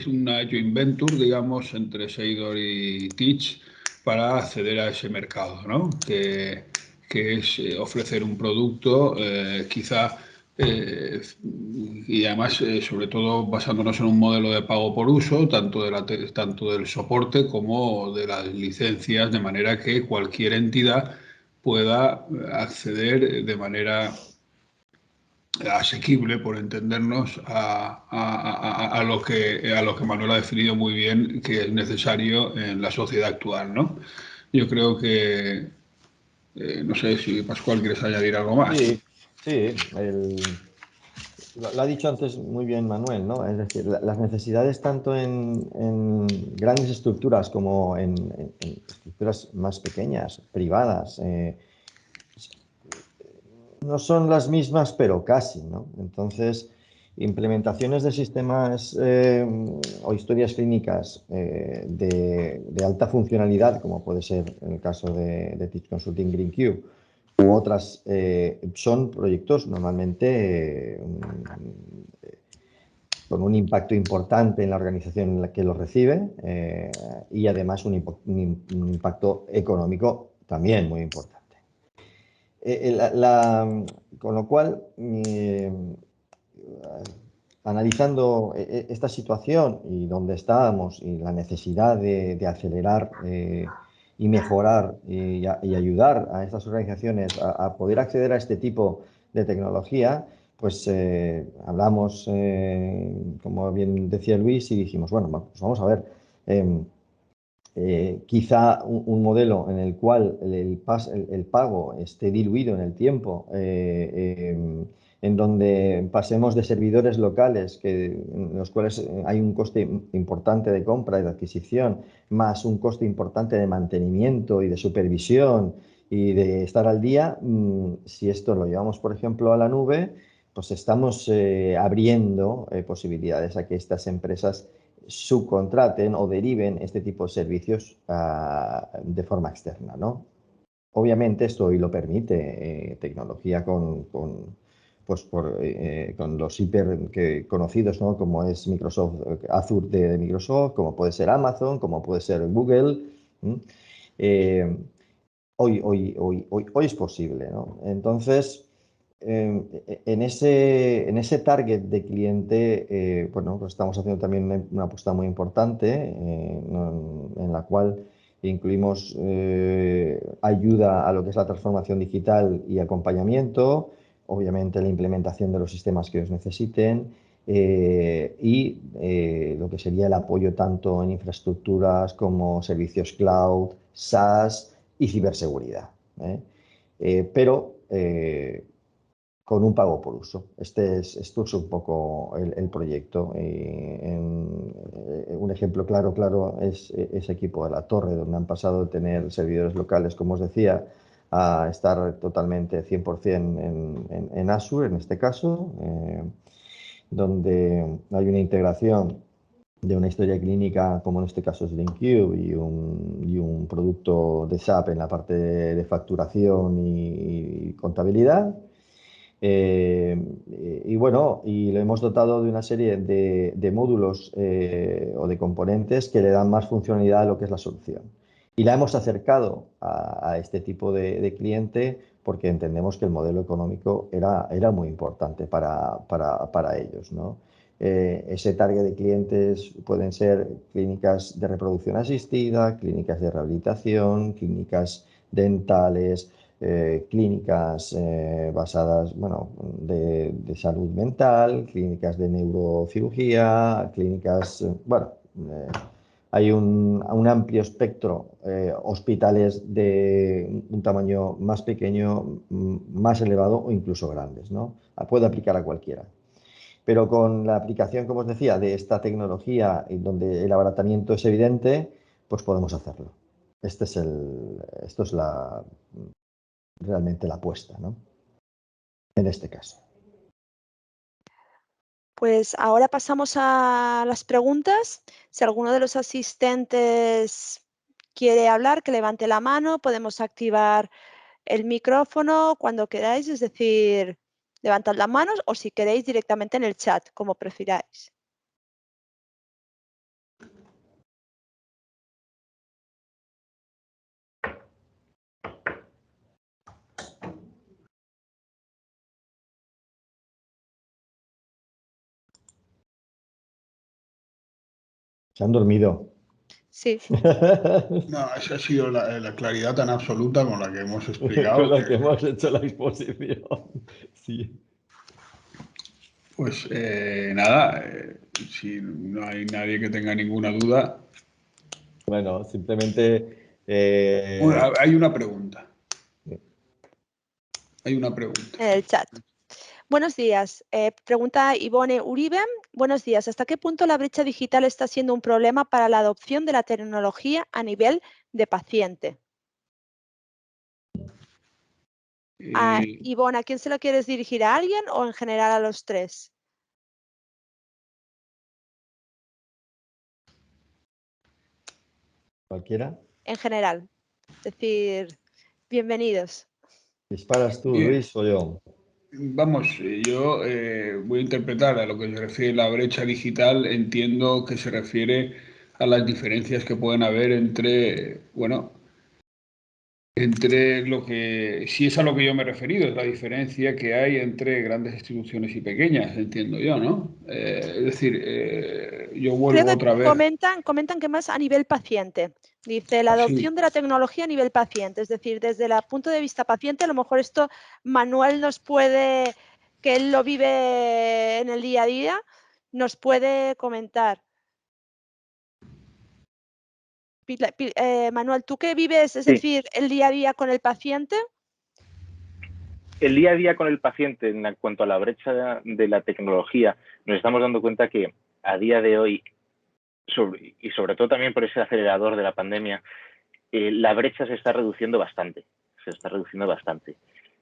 una joint venture, digamos, entre Seidor y Teach para acceder a ese mercado, ¿no? Que es ofrecer un producto quizá y además, sobre todo basándonos en un modelo de pago por uso, tanto del soporte como de las licencias, de manera que cualquier entidad pueda acceder de manera asequible, por entendernos, a lo que Manuel ha definido muy bien que es necesario en la sociedad actual, ¿no? Yo creo que, no sé si Pascual quieres añadir algo más. Sí, sí, lo ha dicho antes muy bien Manuel, ¿no? Es decir, las necesidades tanto en grandes estructuras como en estructuras más pequeñas, privadas, no son las mismas, pero casi, ¿no? Entonces, implementaciones de sistemas o historias clínicas de alta funcionalidad, como puede ser en el caso de Teach Consulting GreenQ, u otras, son proyectos normalmente con un impacto importante en la organización en la que lo recibe y además un impacto económico también muy importante. Con lo cual, analizando esta situación y dónde estábamos y la necesidad de acelerar y mejorar y ayudar a estas organizaciones a poder acceder a este tipo de tecnología, pues hablamos, como bien decía Luis, y dijimos, bueno, pues vamos a ver. Quizá un modelo en el cual el pago esté diluido en el tiempo, en donde pasemos de servidores locales en los cuales hay un coste importante de compra y de adquisición, más un coste importante de mantenimiento y de supervisión y de estar al día. Si esto lo llevamos, por ejemplo, a la nube, pues estamos abriendo posibilidades a que estas empresas subcontraten o deriven este tipo de servicios de forma externa, ¿no? Obviamente esto hoy lo permite tecnología con los hiper conocidos, ¿no? Como es Microsoft, Azure de Microsoft, como puede ser Amazon, como puede ser Google. Hoy es posible, ¿no? Entonces, en ese target de cliente, bueno, pues estamos haciendo también una apuesta muy importante en la cual incluimos ayuda a lo que es la transformación digital y acompañamiento, obviamente la implementación de los sistemas que ellos necesiten y lo que sería el apoyo tanto en infraestructuras como servicios cloud, SaaS y ciberseguridad. Pero con un pago por uso. Esto es un poco el proyecto. Un ejemplo claro es ese equipo de La Torre, donde han pasado de tener servidores locales, como os decía, a estar totalmente 100% en Azure, en este caso, donde hay una integración de una historia clínica, como en este caso es GreenQ, y un producto de SAP en la parte de facturación y contabilidad. Y bueno, y lo hemos dotado de una serie de módulos o de componentes que le dan más funcionalidad a lo que es la solución. Y la hemos acercado a este tipo de cliente porque entendemos que el modelo económico era muy importante para ellos, ¿no? Ese target de clientes pueden ser clínicas de reproducción asistida, clínicas de rehabilitación, clínicas dentales, clínicas basadas, bueno, de salud mental, clínicas de neurocirugía, clínicas, bueno, hay un amplio espectro, hospitales de un tamaño más pequeño, más elevado o incluso grandes, ¿no? Puede aplicar a cualquiera. Pero con la aplicación, como os decía, de esta tecnología y donde el abaratamiento es evidente, pues podemos hacerlo. Esto es realmente la apuesta, ¿no? En este caso. Pues ahora pasamos a las preguntas. Si alguno de los asistentes quiere hablar, que levante la mano. Podemos activar el micrófono cuando queráis, es decir, levantad las manos o si queréis directamente en el chat, como prefiráis. Se han dormido. Sí. No, esa ha sido la claridad tan absoluta con la que hemos explicado. Con la que hemos hecho la exposición. Sí. Pues nada, si no hay nadie que tenga ninguna duda. Bueno, simplemente... Bueno, hay una pregunta. Hay una pregunta. En el chat. Buenos días. Pregunta Ivone Uribe. Buenos días. ¿Hasta qué punto la brecha digital está siendo un problema para la adopción de la tecnología a nivel de paciente? Ivone, ¿a quién se lo quieres dirigir? ¿A alguien o en general a los tres? ¿Cualquiera? En general. Es decir, bienvenidos. ¿Disparas tú, Bien. Luis, o yo? Vamos, yo voy a interpretar a lo que se refiere a la brecha digital. Entiendo que se refiere a las diferencias que pueden haber entre, bueno, entre lo que, si es a lo que yo me he referido, es la diferencia que hay entre grandes instituciones y pequeñas, entiendo yo, ¿no? Es decir, yo vuelvo Creo que otra vez. comentan que más a nivel paciente. Dice, la adopción Sí. de la tecnología a nivel paciente. Es decir, desde el punto de vista paciente, a lo mejor esto Manuel nos puede, que él lo vive en el día a día, nos puede comentar. Manuel, ¿tú qué vives, es decir, el día a día con el paciente? El día a día con el paciente, en cuanto a la brecha de la tecnología, nos estamos dando cuenta que a día de hoy, y sobre todo también por ese acelerador de la pandemia, la brecha se está reduciendo bastante.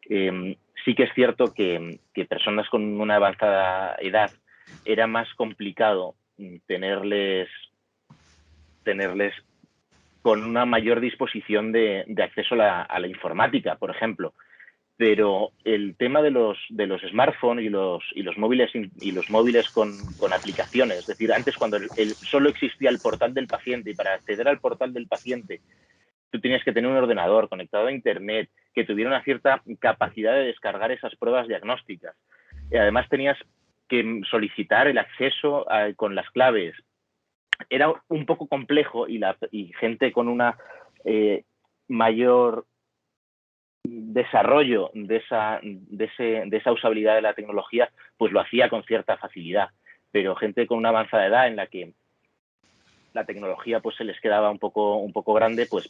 Sí que es cierto que personas con una avanzada edad era más complicado tenerles con una mayor disposición de acceso a la informática, por ejemplo. Pero el tema de los smartphones y los móviles con aplicaciones, es decir, antes cuando solo existía el portal del paciente, y para acceder al portal del paciente tú tenías que tener un ordenador conectado a internet que tuviera una cierta capacidad de descargar esas pruebas diagnósticas. Y además tenías que solicitar el acceso con las claves. Era un poco complejo y gente con una mayor desarrollo de esa usabilidad de la tecnología, pues lo hacía con cierta facilidad. Pero gente con una avanzada edad en la que la tecnología pues se les quedaba un poco grande, pues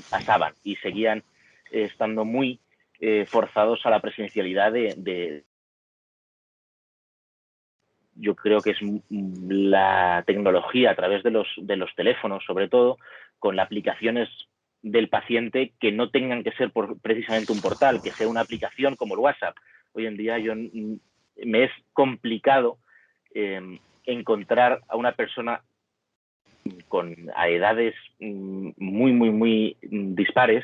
pasaban y seguían estando muy forzados a la presencialidad yo creo que es la tecnología a través de los teléfonos, sobre todo, con las aplicaciones del paciente que no tengan que ser precisamente un portal, que sea una aplicación como el WhatsApp. Hoy en día me es complicado encontrar a una persona a edades muy dispares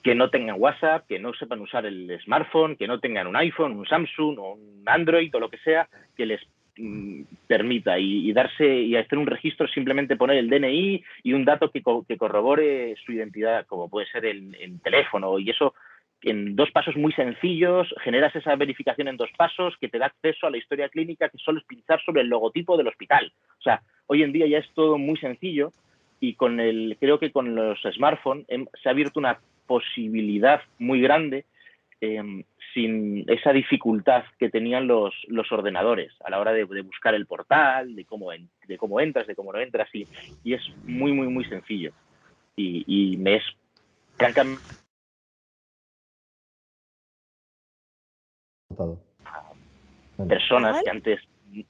que no tengan WhatsApp, que no sepan usar el smartphone, que no tengan un iPhone, un Samsung o un Android o lo que sea, que les permita y hacer un registro, simplemente poner el DNI y un dato que corrobore su identidad, como puede ser el teléfono, y eso en 2 pasos muy sencillos generas esa verificación en 2 pasos que te da acceso a la historia clínica, que solo es pinchar sobre el logotipo del hospital. O sea, hoy en día ya es todo muy sencillo y creo que con los smartphones se ha abierto una posibilidad muy grande sin esa dificultad que tenían los ordenadores a la hora de buscar el portal, de cómo entras, de cómo no entras, y es muy, muy, muy sencillo. Y me es francamente personas que antes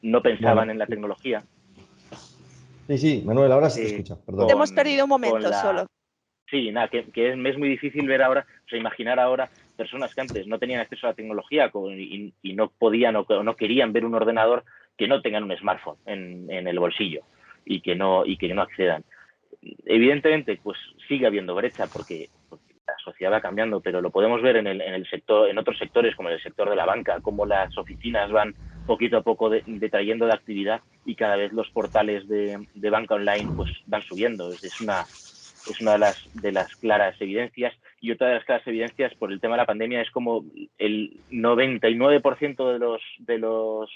no pensaban en la tecnología. Sí, Manuel, ahora se te escucha, perdón. Te hemos perdido un momento solo. Sí, nada, que es muy difícil ver ahora, o sea, imaginar ahora personas que antes no tenían acceso a la tecnología y no podían o no querían ver un ordenador, que no tengan un smartphone en el bolsillo y que no accedan. Evidentemente, pues sigue habiendo brecha porque la sociedad va cambiando, pero lo podemos ver en el sector, en otros sectores como en el sector de la banca, como las oficinas van poquito a poco detrayendo de actividad y cada vez los portales de banca online pues van subiendo. Es una de las claras evidencias, y otra de las claras evidencias por el tema de la pandemia es como el 99% de los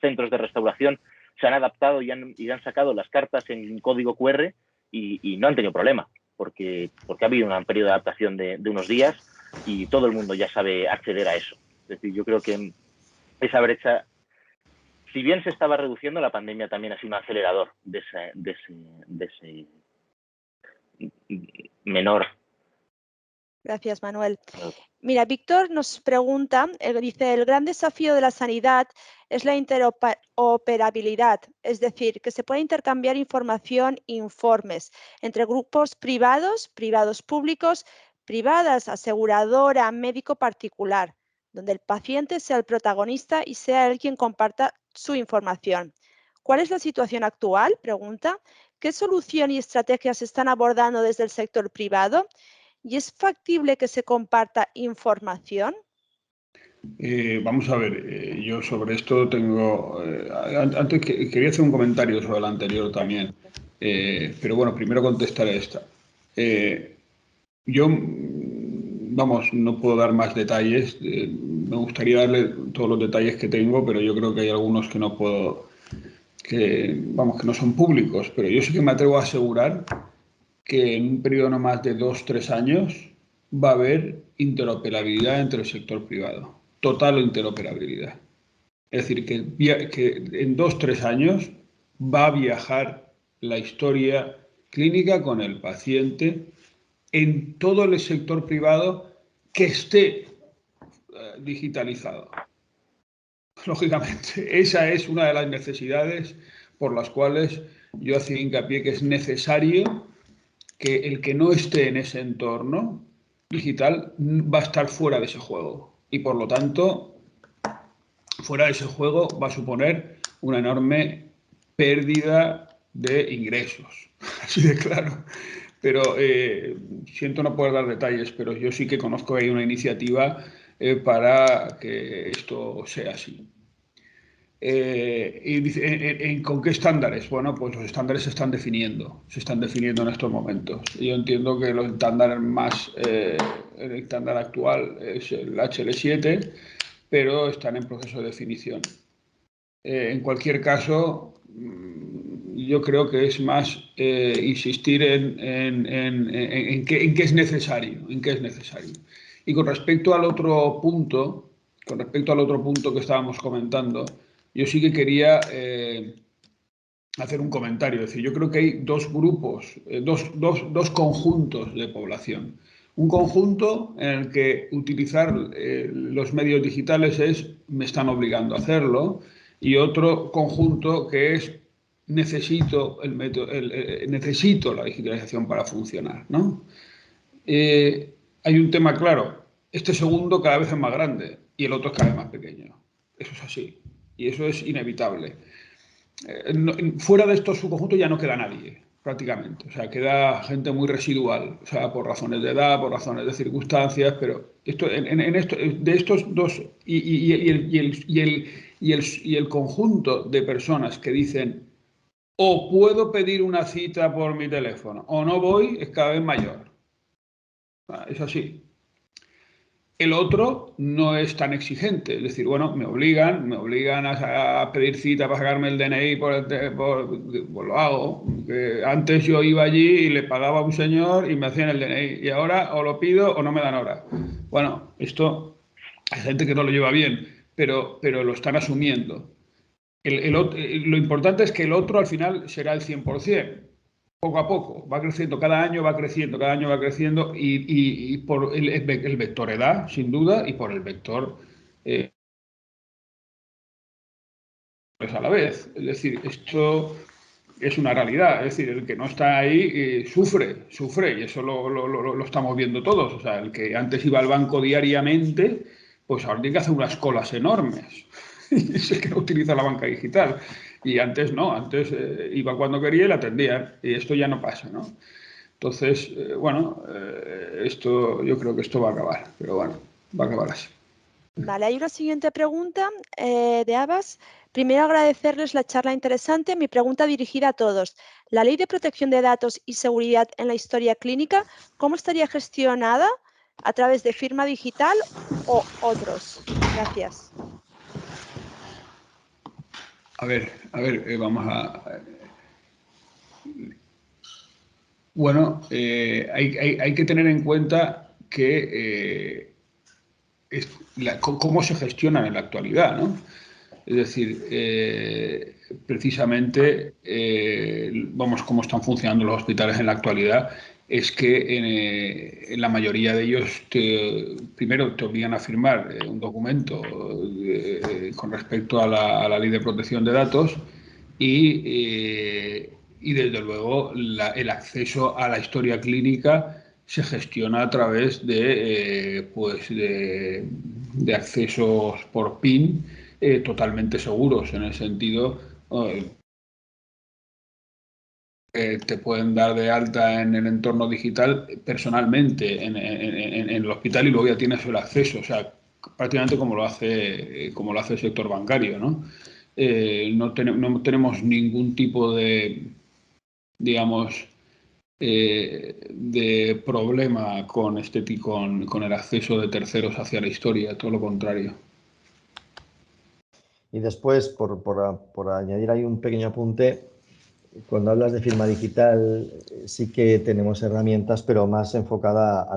centros de restauración se han adaptado y han sacado las cartas en código QR y no han tenido problema, porque ha habido un periodo de adaptación de unos días y todo el mundo ya sabe acceder a eso. Es decir, yo creo que esa brecha, si bien se estaba reduciendo, la pandemia también ha sido un acelerador de ese menor. Gracias, Manuel. Mira, Víctor nos pregunta, dice, el gran desafío de la sanidad es la interoperabilidad, es decir, que se puede intercambiar información e informes entre grupos privados, privados públicos, privadas, aseguradora, médico particular, donde el paciente sea el protagonista y sea él quien comparta su información. ¿Cuál es la situación actual? Pregunta. ¿Qué solución y estrategias se están abordando desde el sector privado? ¿Y es factible que se comparta información? Vamos a ver, yo sobre esto tengo... antes quería hacer un comentario sobre el anterior también, pero bueno, primero contestaré esta. Yo, vamos, no puedo dar más detalles, me gustaría darle todos los detalles que tengo, pero yo creo que hay algunos que no puedo, que no son públicos, pero yo sí que me atrevo a asegurar que en un periodo no más de 2-3 años va a haber interoperabilidad entre el sector privado, total interoperabilidad. Es decir, que en 2-3 años va a viajar la historia clínica con el paciente en todo el sector privado que esté digitalizado. Lógicamente, esa es una de las necesidades por las cuales yo hacía hincapié que es necesario que el que no esté en ese entorno digital va a estar fuera de ese juego y por lo tanto fuera de ese juego va a suponer una enorme pérdida de ingresos, así de claro. Pero siento no poder dar detalles, pero yo sí que conozco que hay una iniciativa para que esto sea así. ¿Con qué estándares? Bueno, pues los estándares se están definiendo en estos momentos. Yo entiendo que los estándares el estándar actual es el HL7, pero están en proceso de definición. En cualquier caso, yo creo que es más insistir en qué es necesario, Y con respecto al otro punto, que estábamos comentando, yo sí que quería hacer un comentario. Es decir, yo creo que hay dos grupos, dos conjuntos de población. Un conjunto en el que utilizar los medios digitales me están obligando a hacerlo, y otro conjunto que es necesito la digitalización para funcionar, ¿no? Hay un tema claro. Este segundo cada vez es más grande y el otro es cada vez más pequeño. Eso es así. Y eso es inevitable. Fuera de estos subconjuntos ya no queda nadie, prácticamente. O sea, queda gente muy residual, o sea, por razones de edad, por razones de circunstancias, pero de estos dos y el conjunto de personas que dicen o puedo pedir una cita por mi teléfono o no voy, es cada vez mayor. Es así. El otro no es tan exigente, es decir, bueno, me obligan a pedir cita para sacarme el DNI, pues lo hago. Antes yo iba allí y le pagaba a un señor y me hacían el DNI, y ahora o lo pido o no me dan hora. Bueno, esto hay gente que no lo lleva bien, pero lo están asumiendo. Lo importante es que el otro al final será el 100%. Poco a poco, va creciendo, cada año va creciendo, cada año va creciendo y por el vector edad, sin duda, y por el vector pues a la vez. Es decir, esto es una realidad, es decir, el que no está ahí sufre, y eso lo estamos viendo todos. O sea, el que antes iba al banco diariamente, pues ahora tiene que hacer unas colas enormes. Y es el que no utiliza la banca digital. Y antes no, antes iba cuando quería y la atendían, y esto ya no pasa, ¿no? Entonces, bueno, yo creo que esto va a acabar, pero bueno, va a acabar así. Vale, hay una siguiente pregunta de Abbas. Primero, agradecerles la charla interesante. Mi pregunta dirigida a todos. ¿La Ley de Protección de Datos y Seguridad en la Historia Clínica, cómo estaría gestionada? ¿A través de firma digital o otros? Gracias. A ver, vamos a... Bueno, hay que tener en cuenta que cómo se gestionan en la actualidad, ¿no? Es decir, precisamente, vamos, cómo están funcionando los hospitales en la actualidad, es que en la mayoría de ellos primero te obligan a firmar un documento con respecto a la ley de protección de datos y desde luego el acceso a la historia clínica se gestiona a través de accesos por PIN totalmente seguros, en el sentido te pueden dar de alta en el entorno digital personalmente en el hospital, y luego ya tienes el acceso, o sea, prácticamente como lo hace el sector bancario, ¿no? No tenemos ningún tipo de, digamos, de problema con con el acceso de terceros hacia la historia, todo lo contrario. Y después, por añadir ahí un pequeño apunte, cuando hablas de firma digital, sí que tenemos herramientas, pero más enfocada a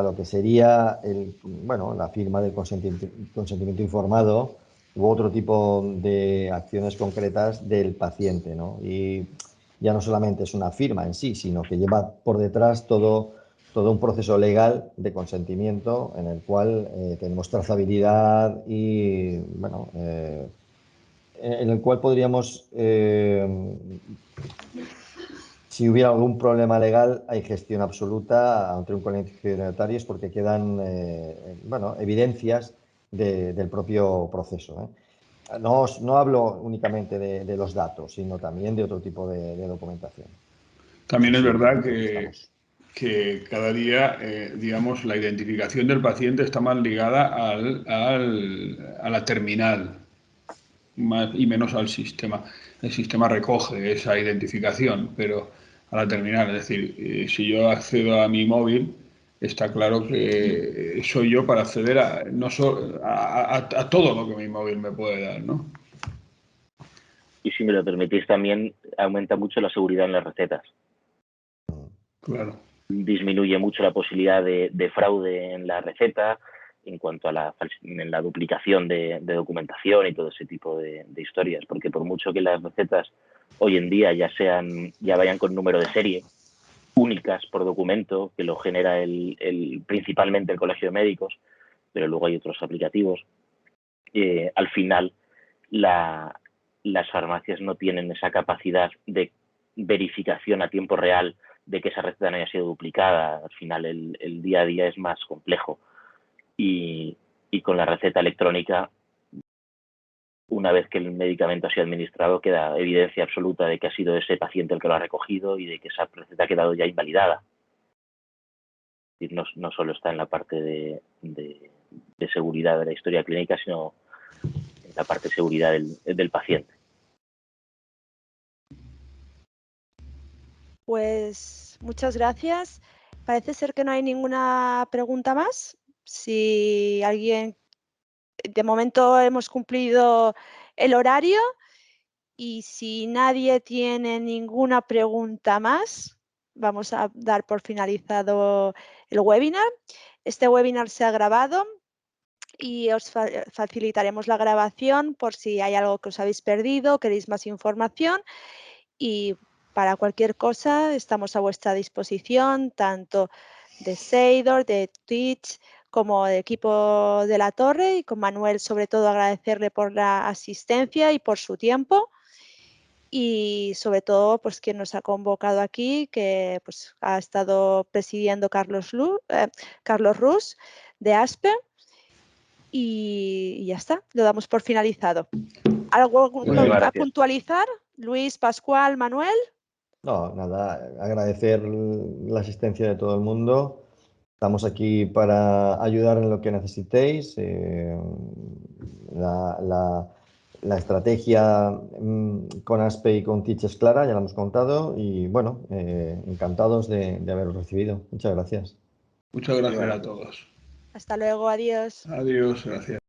lo que sería la firma del consentimiento informado u otro tipo de acciones concretas del paciente, ¿no? Y ya no solamente es una firma en sí, sino que lleva por detrás todo un proceso legal de consentimiento en el cual tenemos trazabilidad y, bueno, en el cual podríamos, si hubiera algún problema legal, hay gestión absoluta ante un colegio de notarios porque quedan evidencias del propio proceso, ¿eh? No hablo únicamente de los datos, sino también de otro tipo de documentación. También es Sí, verdad que cada día, digamos, la identificación del paciente está más ligada a la terminal y menos al sistema. El sistema recoge esa identificación, pero a la terminal. Es decir, si yo accedo a mi móvil, está claro que soy yo para acceder a todo lo que mi móvil me puede dar, ¿no? Y si me lo permitís, también aumenta mucho la seguridad en las recetas. Claro. Disminuye mucho la posibilidad de fraude en la receta en cuanto a la duplicación de documentación y todo ese tipo de historias, porque por mucho que las recetas hoy en día ya vayan con número de serie, únicas por documento, que lo genera principalmente el Colegio de Médicos, pero luego hay otros aplicativos, al final las farmacias no tienen esa capacidad de verificación a tiempo real de que esa receta no haya sido duplicada. Al final el día a día es más complejo y con la receta electrónica, una vez que el medicamento ha sido administrado, queda evidencia absoluta de que ha sido ese paciente el que lo ha recogido y de que esa receta ha quedado ya invalidada. No solo está en la parte de seguridad de la historia clínica, sino en la parte de seguridad del paciente. Pues muchas gracias. Parece ser que no hay ninguna pregunta más. si alguien, de momento hemos cumplido el horario y si nadie tiene ninguna pregunta más, vamos a dar por finalizado el webinar. Este webinar se ha grabado y os facilitaremos la grabación por si hay algo que os habéis perdido, queréis más información, y para cualquier cosa estamos a vuestra disposición, tanto de Seidor, de Twitch, como del equipo de la torre, y con Manuel sobre todo agradecerle por la asistencia y por su tiempo, y sobre todo pues quien nos ha convocado aquí, que pues ha estado presidiendo Carlos Rus de ASPE. Y ya está, lo damos por finalizado. ¿Algo a puntualizar? Luis, Pascual, Manuel. No, nada, agradecer la asistencia de todo el mundo. Estamos aquí para ayudar en lo que necesitéis. La estrategia con ASPE y con Teach es clara, ya la hemos contado. Y bueno, encantados de haberos recibido. Muchas gracias. Muchas gracias a todos. Hasta luego, adiós. Adiós, gracias.